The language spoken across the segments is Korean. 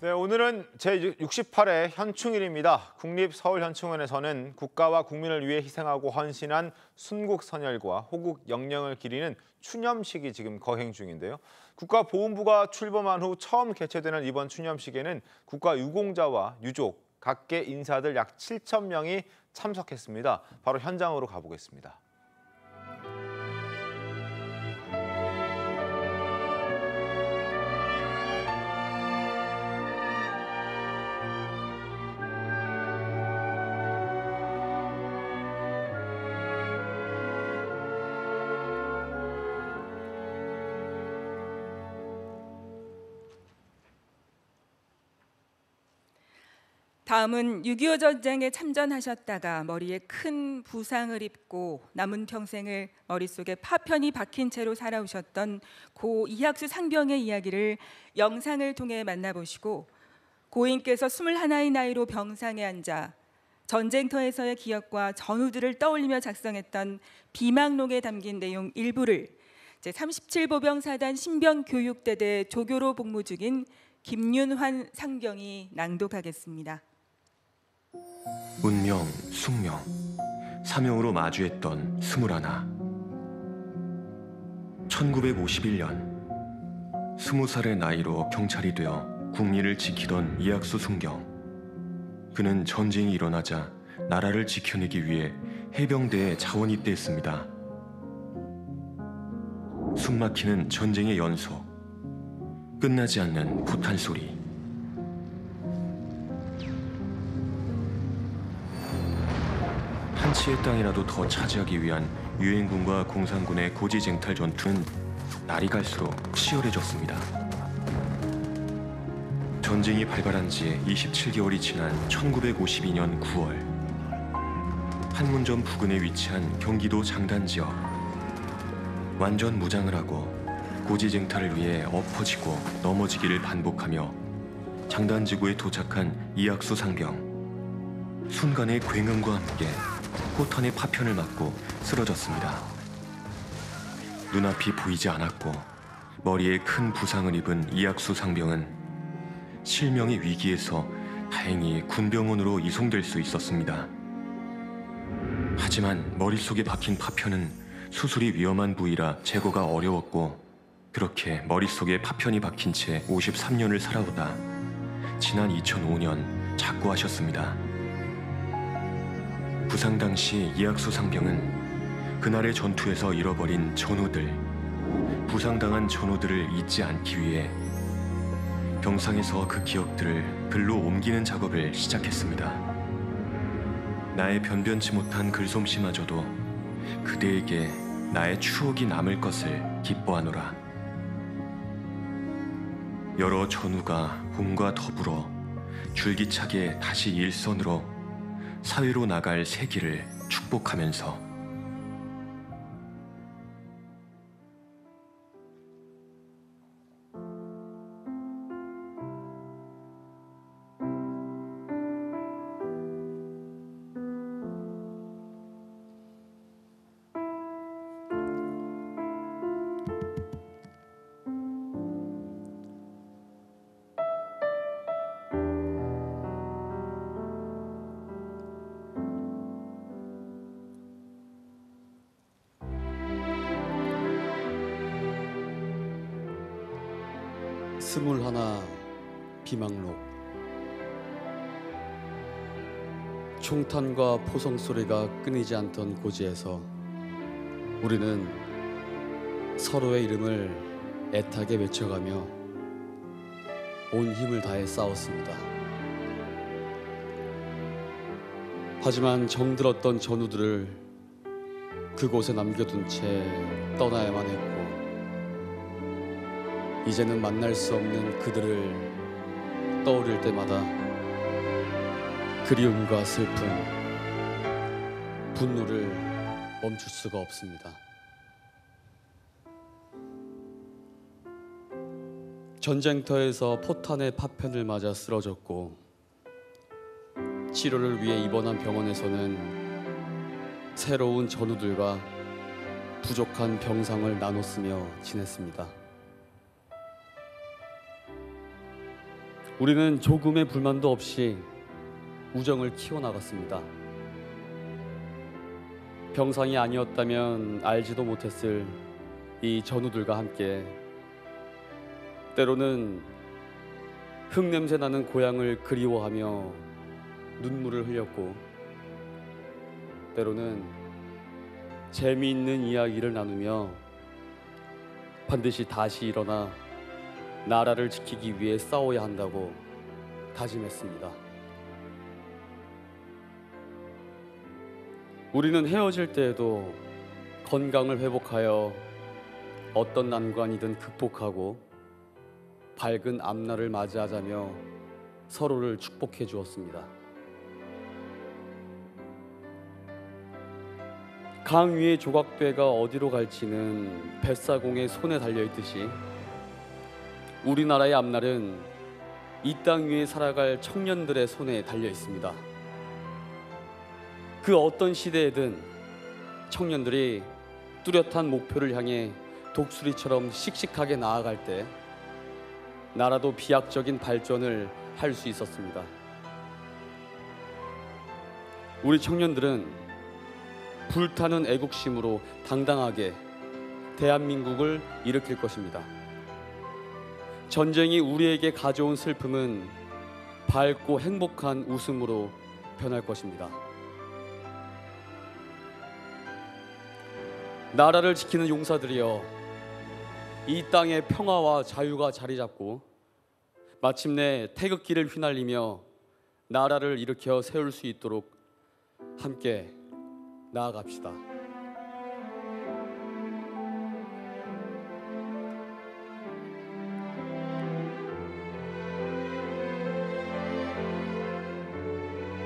네, 오늘은 제68회 현충일입니다. 국립서울현충원에서는 국가와 국민을 위해 희생하고 헌신한 순국선열과 호국 영령을 기리는 추념식이 지금 거행 중인데요. 국가보훈부가 출범한 후 처음 개최되는 이번 추념식에는 국가유공자와 유족, 각계 인사들 약 7천 명이 참석했습니다. 바로 현장으로 가보겠습니다. 다음은 6.25 전쟁에 참전하셨다가 머리에 큰 부상을 입고 남은 평생을 머릿속에 파편이 박힌 채로 살아오셨던 고 이학수 상병의 이야기를 영상을 통해 만나보시고, 고인께서 21의 나이로 병상에 앉아 전쟁터에서의 기억과 전우들을 떠올리며 작성했던 비망록에 담긴 내용 일부를 제37보병사단 신병교육대대 조교로 복무 중인 김윤환 상병이 낭독하겠습니다. 운명, 숙명, 사명으로 마주했던 21. 1951년 20살의 나이로 경찰이 되어 국리를 지키던 이학수 순경. 그는 전쟁이 일어나자 나라를 지켜내기 위해 해병대에 자원 입대했습니다. 숨막히는 전쟁의 연속, 끝나지 않는 포탄 소리. 한치의 땅이라도 더 차지하기 위한 유엔군과 공산군의 고지쟁탈 전투는 날이 갈수록 치열해졌습니다. 전쟁이 발발한 지 27개월이 지난 1952년 9월, 판문점 부근에 위치한 경기도 장단 지역. 완전 무장을 하고 고지쟁탈을 위해 엎어지고 넘어지기를 반복하며 장단지구에 도착한 이학수 상병. 순간의 굉음과 함께 포탄의 파편을 맞고 쓰러졌습니다. 눈앞이 보이지 않았고 머리에 큰 부상을 입은 이학수 상병은 실명의 위기에서 다행히 군병원으로 이송될 수 있었습니다. 하지만 머릿속에 박힌 파편은 수술이 위험한 부위라 제거가 어려웠고, 그렇게 머릿속에 파편이 박힌 채 53년을 살아오다 지난 2005년 작고하셨습니다. 부상 당시 이학수 상병은 그날의 전투에서 잃어버린 전우들, 부상당한 전우들을 잊지 않기 위해 병상에서 그 기억들을 글로 옮기는 작업을 시작했습니다. 나의 변변치 못한 글솜씨마저도 그대에게 나의 추억이 남을 것을 기뻐하노라. 여러 전우가 봄과 더불어 줄기차게 다시 일선으로 사회로 나갈 세기를 축복하면서. 스물하나 비망록. 총탄과 포성 소리가 끊이지 않던 고지에서 우리는 서로의 이름을 애타게 외쳐가며 온 힘을 다해 싸웠습니다. 하지만 정들었던 전우들을 그곳에 남겨둔 채 떠나야만 했고, 이제는 만날 수 없는 그들을 떠올릴 때마다 그리움과 슬픔, 분노를 멈출 수가 없습니다. 전쟁터에서 포탄의 파편을 맞아 쓰러졌고, 치료를 위해 입원한 병원에서는 새로운 전우들과 부족한 병상을 나눠 쓰며 지냈습니다. 우리는 조금의 불만도 없이 우정을 키워나갔습니다. 병상이 아니었다면 알지도 못했을 이 전우들과 함께 때로는 흙냄새 나는 고향을 그리워하며 눈물을 흘렸고, 때로는 재미있는 이야기를 나누며 반드시 다시 일어나 나라를 지키기 위해 싸워야 한다고 다짐했습니다. 우리는 헤어질 때에도 건강을 회복하여 어떤 난관이든 극복하고 밝은 앞날을 맞이하자며 서로를 축복해 주었습니다. 강 위의 조각배가 어디로 갈지는 뱃사공의 손에 달려있듯이 우리나라의 앞날은 이 땅 위에 살아갈 청년들의 손에 달려있습니다. 그 어떤 시대에든 청년들이 뚜렷한 목표를 향해 독수리처럼 씩씩하게 나아갈 때 나라도 비약적인 발전을 할 수 있었습니다. 우리 청년들은 불타는 애국심으로 당당하게 대한민국을 일으킬 것입니다. 전쟁이 우리에게 가져온 슬픔은 밝고 행복한 웃음으로 변할 것입니다. 나라를 지키는 용사들이여, 이 땅의 평화와 자유가 자리 잡고 마침내 태극기를 휘날리며 나라를 일으켜 세울 수 있도록 함께 나아갑시다.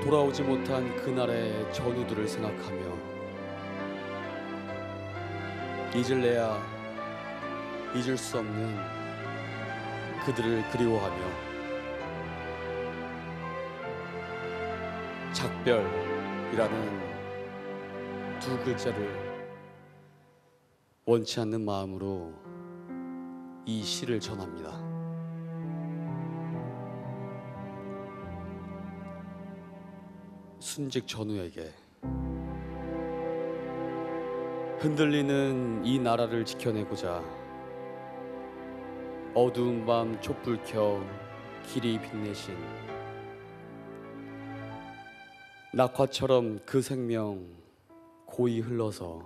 돌아오지 못한 그날의 전우들을 생각하며 잊을래야 잊을 수 없는 그들을 그리워하며 작별이라는 두 글자를 원치 않는 마음으로 이 시를 전합니다. 순직 전우에게 흔들리는 이 나라를 지켜내고자 어두운 밤 촛불 켜 길이 빛내신 낙화처럼 그 생명 고이 흘러서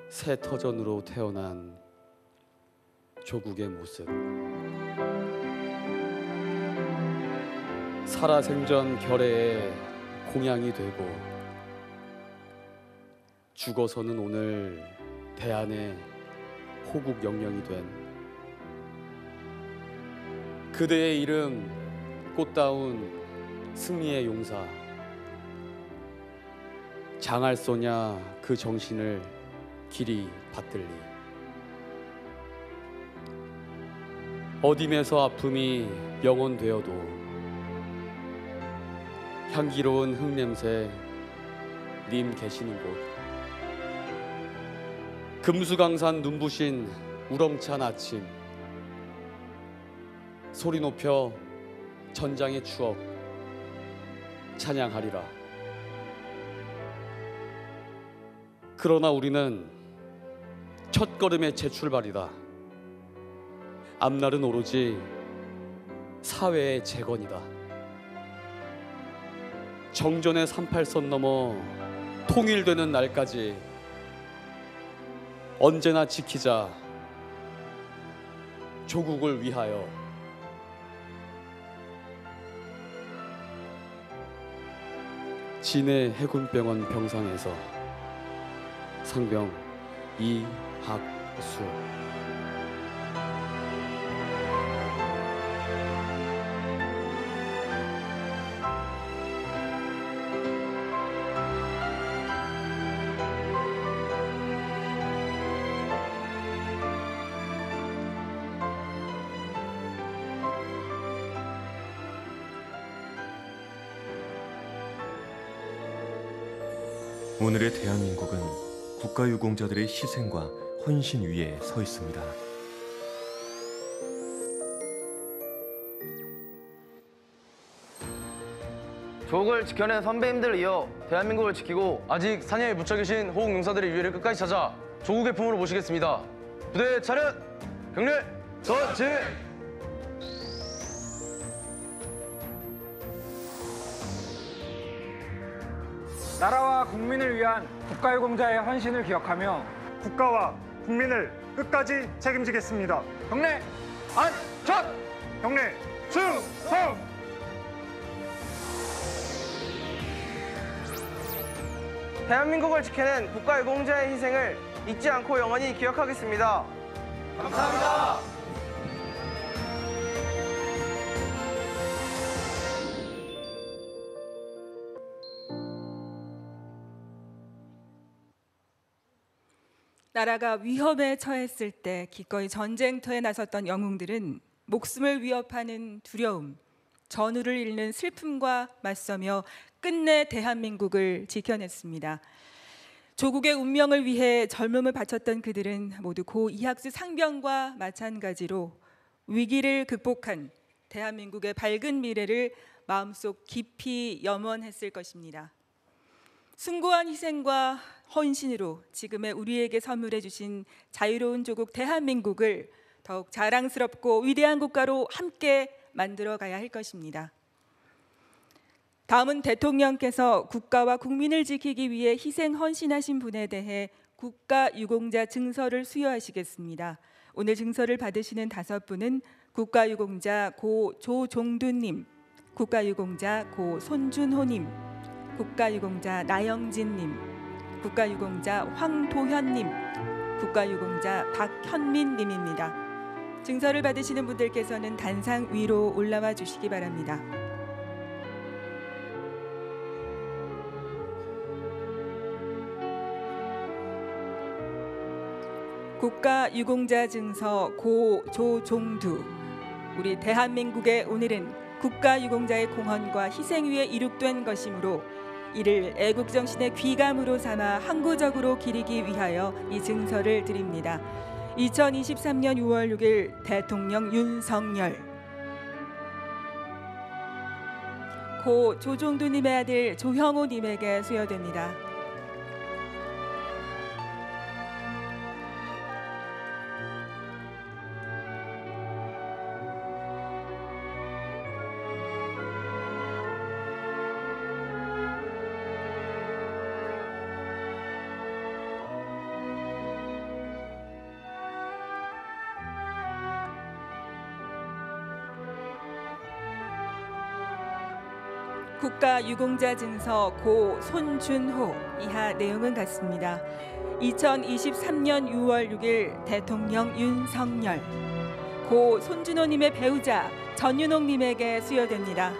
새 터전으로 태어난 조국의 모습, 살아생전 결의의 공양이 되고 죽어서는 오늘 대한의 호국 영령이 된 그대의 이름 꽃다운 승리의 용사, 장할소냐 그 정신을 길이 받들리. 어dim에서 아픔이 영원되어도 향기로운 흙냄새 님 계시는 곳, 금수강산 눈부신 우렁찬 아침, 소리 높여 전장의 추억 찬양하리라. 그러나 우리는 첫걸음의 재출발이다. 앞날은 오로지 사회의 재건이다. 정전의 38선 넘어 통일되는 날까지 언제나 지키자. 조국을 위하여. 진해 해군병원 병상에서 상병 이학수. 오늘의 대한민국은 국가유공자들의 희생과 헌신 위에 서 있습니다. 조국을 지켜낸 선배님들을 이어 대한민국을 지키고 아직 사냐에 묻혀 계신 호국 용사들의 유해를 끝까지 찾아 조국의 품으로 모시겠습니다. 부대 차렷! 경례! 전진! 나라와 국민을 위한 국가유공자의 헌신을 기억하며 국가와 국민을 끝까지 책임지겠습니다. 경례 안전! 경례 충성! 대한민국을 지켜낸 국가유공자의 희생을 잊지 않고 영원히 기억하겠습니다. 감사합니다. 나라가 위험에 처했을 때 기꺼이 전쟁터에 나섰던 영웅들은 목숨을 위협하는 두려움, 전우를 잃는 슬픔과 맞서며 끝내 대한민국을 지켜냈습니다. 조국의 운명을 위해 젊음을 바쳤던 그들은 모두 고 이학수 상병과 마찬가지로 위기를 극복한 대한민국의 밝은 미래를 마음속 깊이 염원했을 것입니다. 숭고한 희생과 헌신으로 지금의 우리에게 선물해 주신 자유로운 조국 대한민국을 더욱 자랑스럽고 위대한 국가로 함께 만들어 가야 할 것입니다. 다음은 대통령께서 국가와 국민을 지키기 위해 희생 헌신하신 분에 대해 국가유공자 증서를 수여하시겠습니다. 오늘 증서를 받으시는 5분은 국가유공자 고 조종두님, 국가유공자 고 손준호님, 국가유공자 나영진님, 국가유공자 황도현님, 국가유공자 박현민님입니다. 증서를 받으시는 분들께서는 단상 위로 올라와 주시기 바랍니다. 국가유공자 증서 고 조종두. 우리 대한민국의 오늘은 국가유공자의 공헌과 희생 위에 이룩된 것이므로 이를 애국정신의 귀감으로 삼아 항구적으로 기리기 위하여 이 증서를 드립니다. 2023년 6월 6일 대통령 윤석열, 고 조종두님의 아들 조형우님에게 수여됩니다. 국가유공자 증서 고 손준호. 이하 내용은 같습니다. 2023년 6월 6일 대통령 윤석열, 고 손준호님의 배우자 전윤옥님에게 수여됩니다.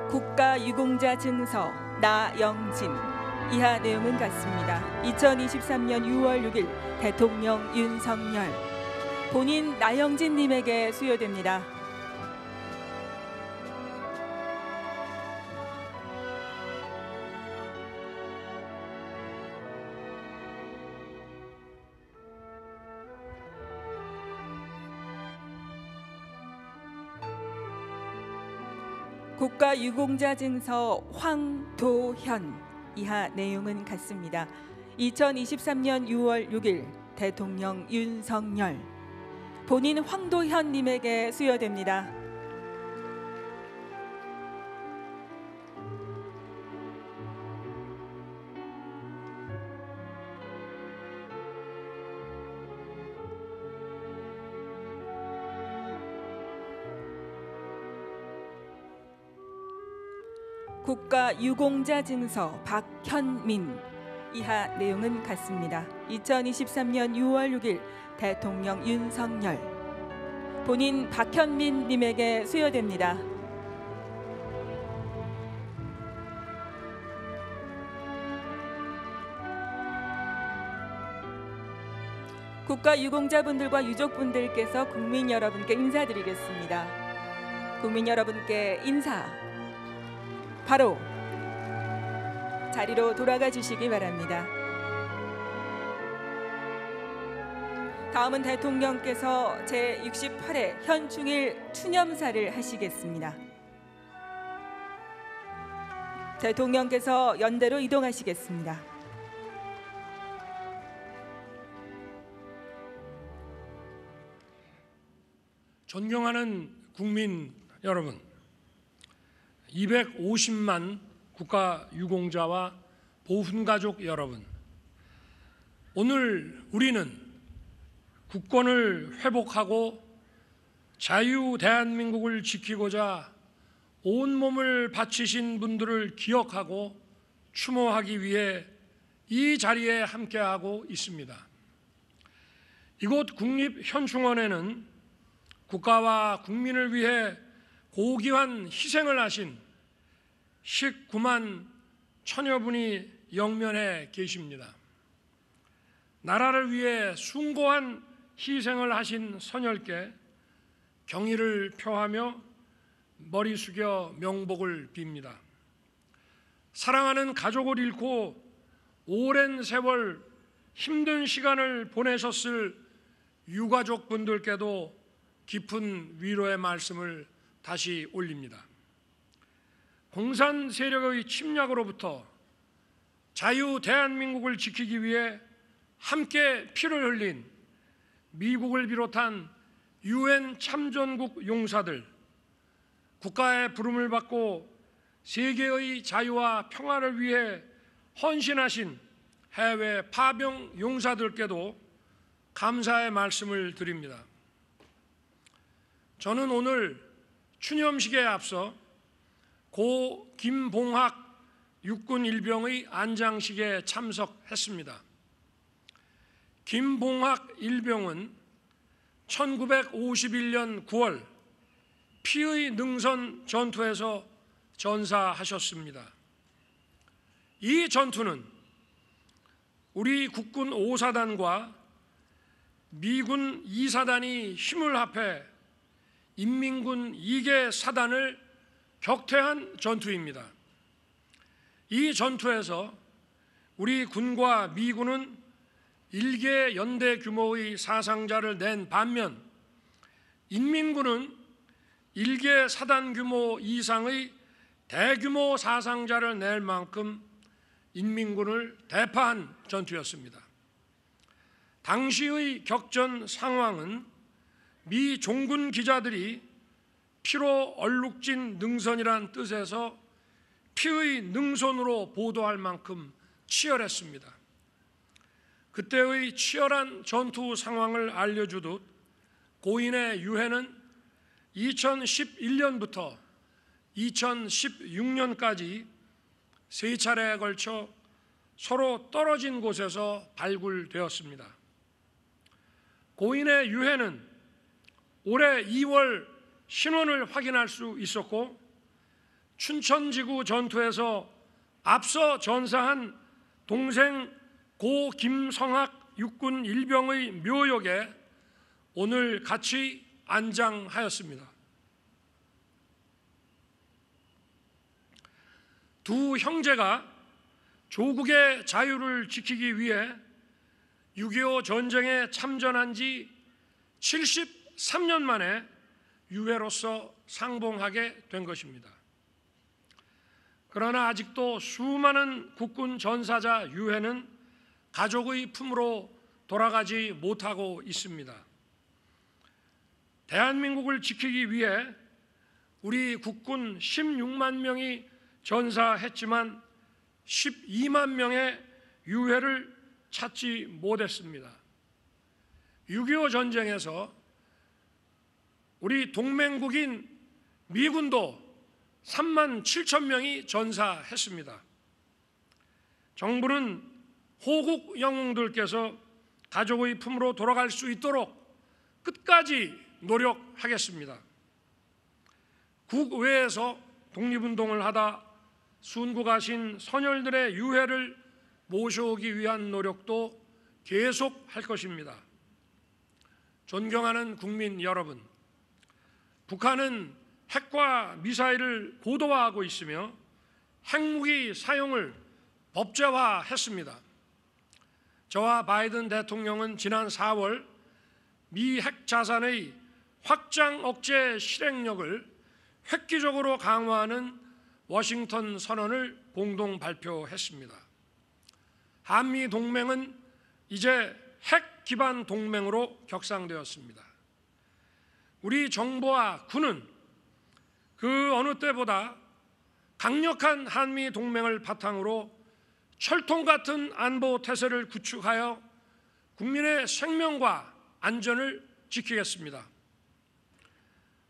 국가유공자 증서 나영진. 이하 내용은 같습니다. 2023년 6월 6일 대통령 윤석열, 본인 나영진님에게 수여됩니다. 국가유공자 증서 황도현. 이하 내용은 같습니다. 2023년 6월 6일 대통령 윤석열, 본인 황도현님에게 수여됩니다. 국가유공자 증서 박현민. 이하 내용은 같습니다. 2023년 6월 6일 대통령 윤석열, 본인 박현민님에게 수여됩니다. 국가유공자분들과 유족분들께서 국민 여러분께 인사드리겠습니다. 국민 여러분께 인사. 바로 자리로 돌아가 주시기 바랍니다. 다음은 대통령께서 제68회 현충일 추념사를 하시겠습니다. 대통령께서 연대로 이동하시겠습니다. 존경하는 국민 여러분, 250만 국가 유공자와 보훈가족 여러분, 오늘 우리는 국권을 회복하고 자유 대한민국을 지키고자 온몸을 바치신 분들을 기억하고 추모하기 위해 이 자리에 함께하고 있습니다. 이곳 국립현충원에는 국가와 국민을 위해 고귀한 희생을 하신 19만 천여 분이 영면에 계십니다. 나라를 위해 숭고한 희생을 하신 선열께 경의를 표하며 머리 숙여 명복을 빕니다. 사랑하는 가족을 잃고 오랜 세월 힘든 시간을 보내셨을 유가족분들께도 깊은 위로의 말씀을 다시 올립니다. 공산 세력의 침략으로부터 자유 대한민국을 지키기 위해 함께 피를 흘린 미국을 비롯한 UN 참전국 용사들, 국가의 부름을 받고 세계의 자유와 평화를 위해 헌신하신 해외 파병 용사들께도 감사의 말씀을 드립니다. 저는 오늘 추념식에 앞서 고 김봉학 육군 일병의 안장식에 참석했습니다. 김봉학 일병은 1951년 9월 피의 능선 전투에서 전사하셨습니다. 이 전투는 우리 국군 5사단과 미군 2사단이 힘을 합해 인민군 2개 사단을 격퇴한 전투입니다. 이 전투에서 우리 군과 미군은 1개 연대 규모의 사상자를 낸 반면 인민군은 1개 사단 규모 이상의 대규모 사상자를 낼 만큼 인민군을 대파한 전투였습니다. 당시의 격전 상황은 미 종군 기자들이 피로 얼룩진 능선이란 뜻에서 피의 능선으로 보도할 만큼 치열했습니다. 그때의 치열한 전투 상황을 알려주듯 고인의 유해는 2011년부터 2016년까지 세 차례에 걸쳐 서로 떨어진 곳에서 발굴되었습니다. 고인의 유해는 올해 2월 신원을 확인할 수 있었고 춘천지구 전투에서 앞서 전사한 동생 고 김성학 육군 일병의 묘역에 오늘 같이 안장하였습니다. 두 형제가 조국의 자유를 지키기 위해 6.25 전쟁에 참전한 지 73년 만에 유해로서 상봉하게 된 것입니다. 그러나 아직도 수많은 국군 전사자 유해는 가족의 품으로 돌아가지 못하고 있습니다. 대한민국을 지키기 위해 우리 국군 16만 명이 전사했지만 12만 명의 유해를 찾지 못했습니다. 6.25 전쟁에서 우리 동맹국인 미군도 3만 7천 명이 전사했습니다. 정부는 호국 영웅들께서 가족의 품으로 돌아갈 수 있도록 끝까지 노력하겠습니다. 국외에서 독립운동을 하다 순국하신 선열들의 유해를 모셔오기 위한 노력도 계속할 것입니다. 존경하는 국민 여러분, 북한은 핵과 미사일을 고도화하고 있으며 핵무기 사용을 법제화했습니다. 저와 바이든 대통령은 지난 4월 미 핵자산의 확장 억제 실행력을 획기적으로 강화하는 워싱턴 선언을 공동 발표했습니다. 한미 동맹은 이제 핵 기반 동맹으로 격상되었습니다. 우리 정부와 군은 그 어느 때보다 강력한 한미 동맹을 바탕으로 철통 같은 안보 태세를 구축하여 국민의 생명과 안전을 지키겠습니다.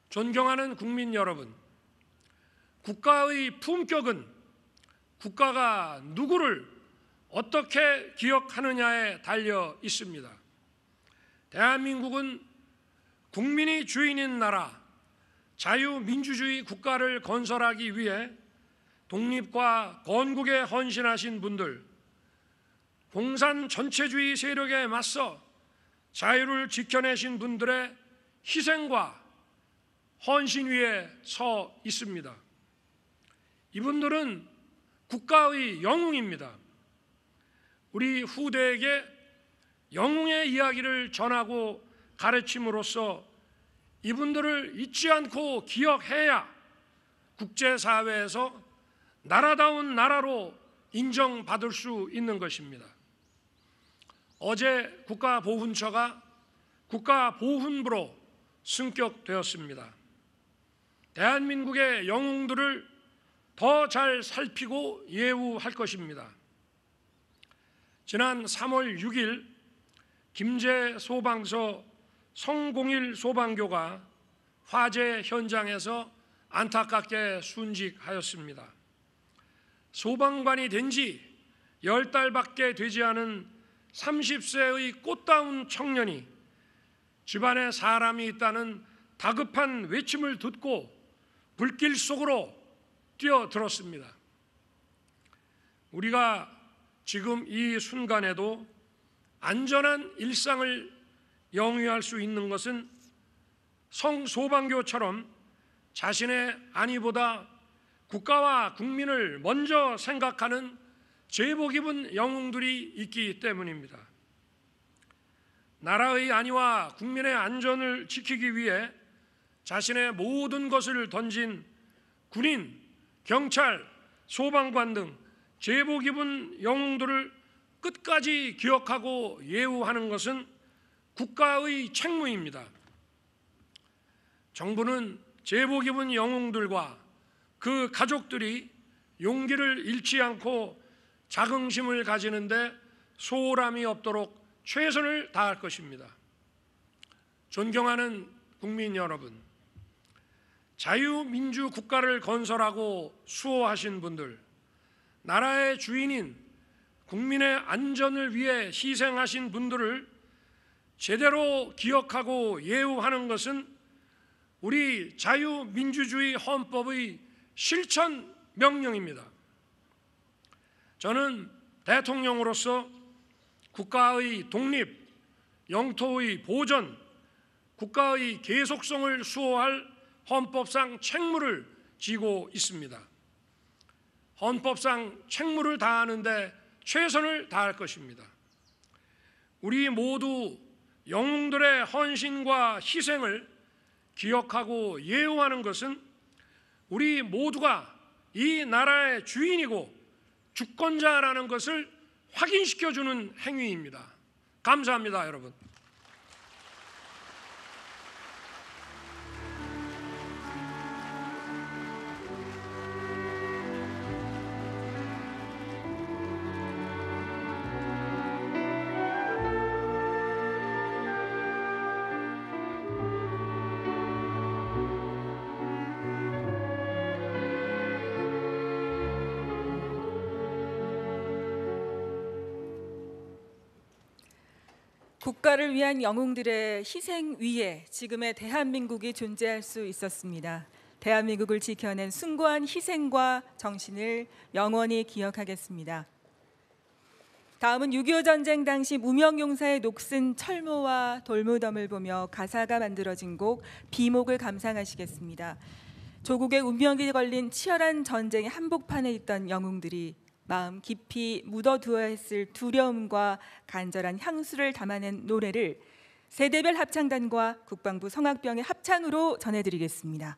존경하는 국민 여러분, 국가의 품격은 국가가 누구를 어떻게 기억하느냐에 달려 있습니다. 대한민국은 국민이 주인인 나라, 자유민주주의 국가를 건설하기 위해 독립과 건국에 헌신하신 분들, 공산 전체주의 세력에 맞서 자유를 지켜내신 분들의 희생과 헌신 위에 서 있습니다. 이분들은 국가의 영웅입니다. 우리 후대에게 영웅의 이야기를 전하고 가르침으로써 이분들을 잊지 않고 기억해야 국제사회에서 나라다운 나라로 인정받을 수 있는 것입니다. 어제 국가보훈처가 국가보훈부로 승격되었습니다. 대한민국의 영웅들을 더 잘 살피고 예우할 것입니다. 지난 3월 6일 김제 소방서 성공일 소방교가 화재 현장에서 안타깝게 순직하였습니다. 소방관이 된 지 10달밖에 되지 않은 30세의 꽃다운 청년이 집안에 사람이 있다는 다급한 외침을 듣고 불길 속으로 뛰어들었습니다. 우리가 지금 이 순간에도 안전한 일상을 영위할 수 있는 것은 성소방교처럼 자신의 안위보다 국가와 국민을 먼저 생각하는 제복 입은 영웅들이 있기 때문입니다. 나라의 안위와 국민의 안전을 지키기 위해 자신의 모든 것을 던진 군인, 경찰, 소방관 등 제복 입은 영웅들을 끝까지 기억하고 예우하는 것은 국가의 책무입니다. 정부는 제복 입은 영웅들과 그 가족들이 용기를 잃지 않고 자긍심을 가지는데 소홀함이 없도록 최선을 다할 것입니다. 존경하는 국민 여러분, 자유민주 국가를 건설하고 수호하신 분들, 나라의 주인인 국민의 안전을 위해 희생하신 분들을 제대로 기억하고 예우하는 것은 우리 자유민주주의 헌법의 실천 명령입니다. 저는 대통령으로서 국가의 독립, 영토의 보전, 국가의 계속성을 수호할 헌법상 책무를 지고 있습니다. 헌법상 책무를 다하는 데 최선을 다할 것입니다. 우리 모두 영웅들의 헌신과 희생을 기억하고 예우하는 것은 우리 모두가 이 나라의 주인이고 주권자라는 것을 확인시켜주는 행위입니다. 감사합니다, 여러분. 국가를 위한 영웅들의 희생 위에 지금의 대한민국이 존재할 수 있었습니다. 대한민국을 지켜낸 숭고한 희생과 정신을 영원히 기억하겠습니다. 다음은 6.25 전쟁 당시 무명용사의 녹슨 철모와 돌무덤을 보며 가사가 만들어진 곡 비목을 감상하시겠습니다. 조국의 운명이 걸린 치열한 전쟁의 한복판에 있던 영웅들이 마음 깊이 묻어두어야 했을 두려움과 간절한 향수를 담아낸 노래를 세대별 합창단과 국방부 성악병의 합창으로 전해드리겠습니다.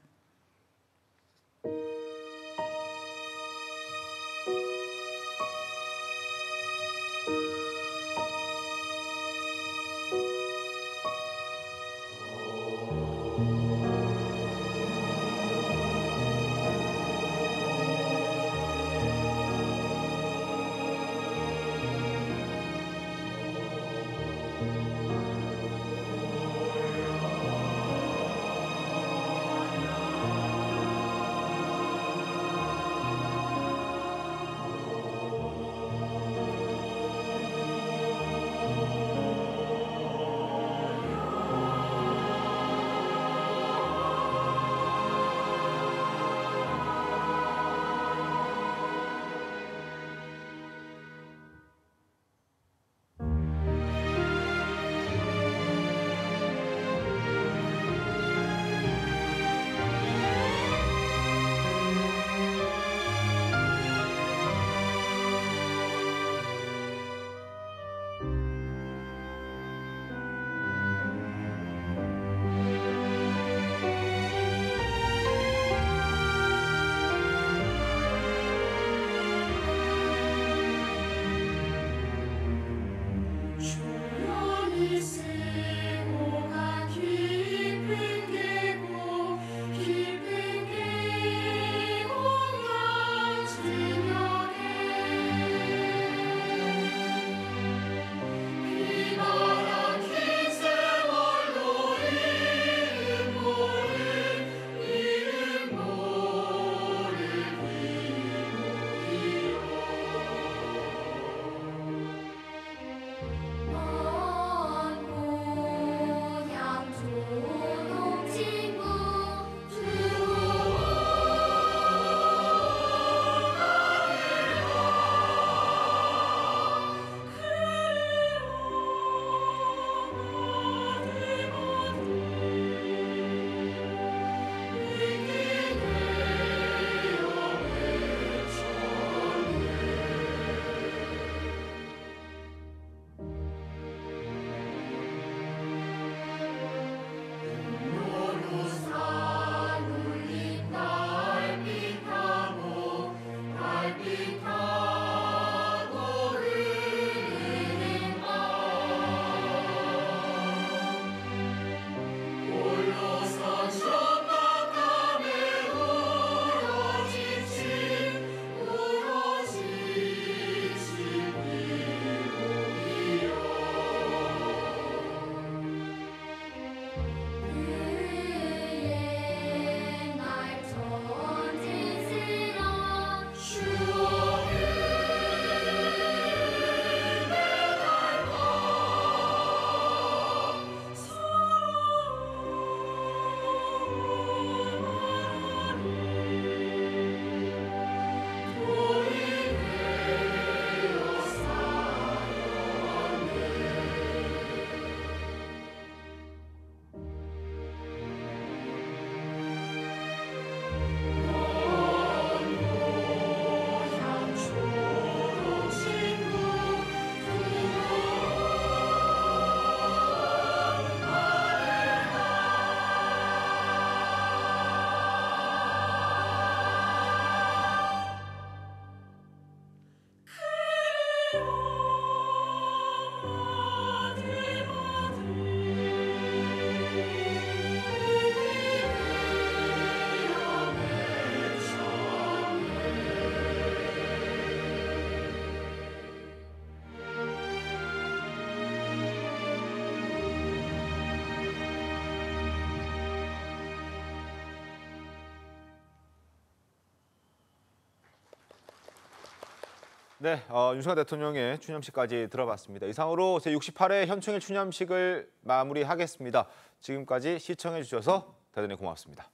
네, 윤석열 대통령의 추념식까지 들어봤습니다. 이상으로 제68회 현충일 추념식을 마무리하겠습니다. 지금까지 시청해 주셔서 대단히 고맙습니다.